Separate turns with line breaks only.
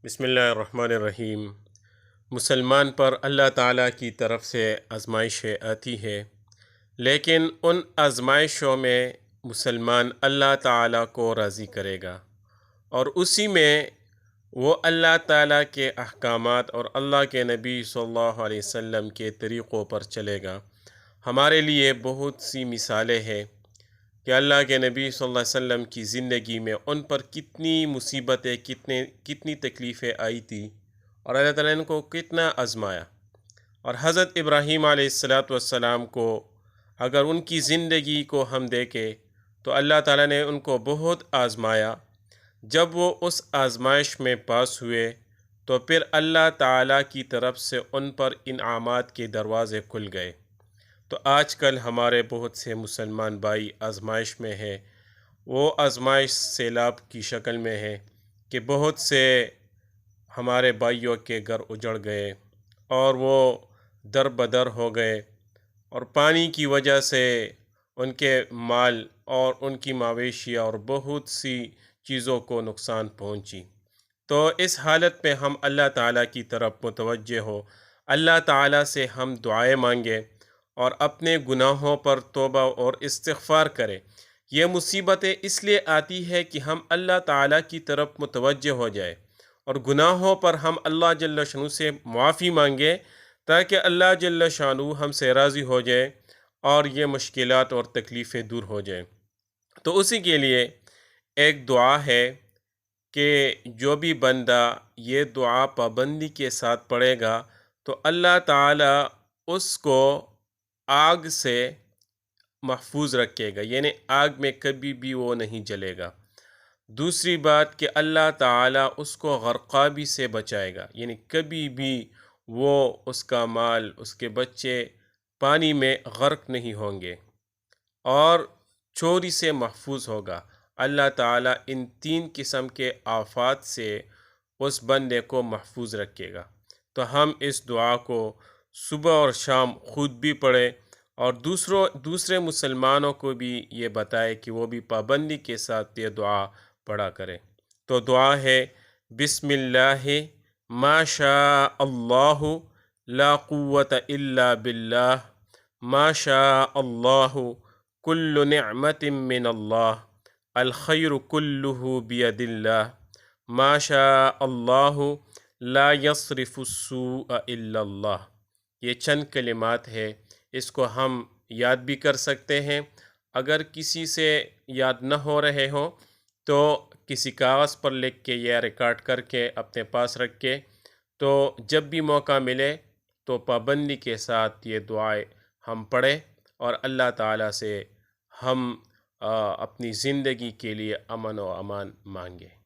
بسم اللہ الرحمن الرحیم۔ مسلمان پر اللہ تعالیٰ کی طرف سے آزمائشیں آتی ہے، لیکن ان آزمائشوں میں مسلمان اللہ تعالیٰ کو راضی کرے گا اور اسی میں وہ اللہ تعالیٰ کے احکامات اور اللہ کے نبی صلی اللہ علیہ وسلم کے طریقوں پر چلے گا۔ ہمارے لیے بہت سی مثالیں ہیں کہ اللہ کے نبی صلی اللہ علیہ وسلم کی زندگی میں ان پر کتنی مصیبتیں کتنی تکلیفیں آئی تھی اور اللہ تعالیٰ نے ان کو کتنا آزمایا۔ اور حضرت ابراہیم علیہ السلام کو اگر ان کی زندگی کو ہم دیکھیں تو اللہ تعالیٰ نے ان کو بہت آزمایا۔ جب وہ اس آزمائش میں پاس ہوئے تو پھر اللہ تعالیٰ کی طرف سے ان پر انعامات کے دروازے کھل گئے۔ تو آج کل ہمارے بہت سے مسلمان بھائی آزمائش میں ہیں۔ وہ آزمائش سیلاب کی شکل میں ہے کہ بہت سے ہمارے بھائیوں کے گھر اجڑ گئے اور وہ در بدر ہو گئے، اور پانی کی وجہ سے ان کے مال اور ان کی مویشی اور بہت سی چیزوں کو نقصان پہنچی۔ تو اس حالت میں ہم اللہ تعالیٰ کی طرف متوجہ ہو، اللہ تعالیٰ سے ہم دعائیں مانگیں اور اپنے گناہوں پر توبہ اور استغفار کریں۔ یہ مصیبتیں اس لیے آتی ہے کہ ہم اللہ تعالیٰ کی طرف متوجہ ہو جائے اور گناہوں پر ہم اللہ جل شانہ سے معافی مانگیں تاکہ اللہ جل شانہ ہم سے راضی ہو جائے اور یہ مشکلات اور تکلیفیں دور ہو جائیں۔ تو اسی کے لیے ایک دعا ہے کہ جو بھی بندہ یہ دعا پابندی کے ساتھ پڑھے گا تو اللہ تعالیٰ اس کو آگ سے محفوظ رکھے گا، یعنی آگ میں کبھی بھی وہ نہیں جلے گا۔ دوسری بات کہ اللہ تعالیٰ اس کو غرقابی سے بچائے گا، یعنی کبھی بھی وہ اس کا مال اس کے بچے پانی میں غرق نہیں ہوں گے، اور چوری سے محفوظ ہوگا۔ اللہ تعالیٰ ان تین قسم کے آفات سے اس بندے کو محفوظ رکھے گا۔ تو ہم اس دعا کو صبح اور شام خود بھی پڑھیں اور دوسرے مسلمانوں کو بھی یہ بتائے کہ وہ بھی پابندی کے ساتھ یہ دعا پڑھا کریں۔ تو دعا ہے: بسم اللہ ما شاء اللہ لا قوت الا باللہ، ما شاء اللہ کل نعمت من اللہ، الخیر کلہ بید اللہ، ما شاء اللہ لا یصرف السوء الا اللہ۔ یہ چند کلمات ہے، اس کو ہم یاد بھی کر سکتے ہیں۔ اگر کسی سے یاد نہ ہو رہے ہوں تو کسی کاغذ پر لکھ کے یا ریکارڈ کر کے اپنے پاس رکھ کے، تو جب بھی موقع ملے تو پابندی کے ساتھ یہ دعائیں ہم پڑھیں اور اللہ تعالیٰ سے ہم اپنی زندگی کے لیے امن و امان مانگیں۔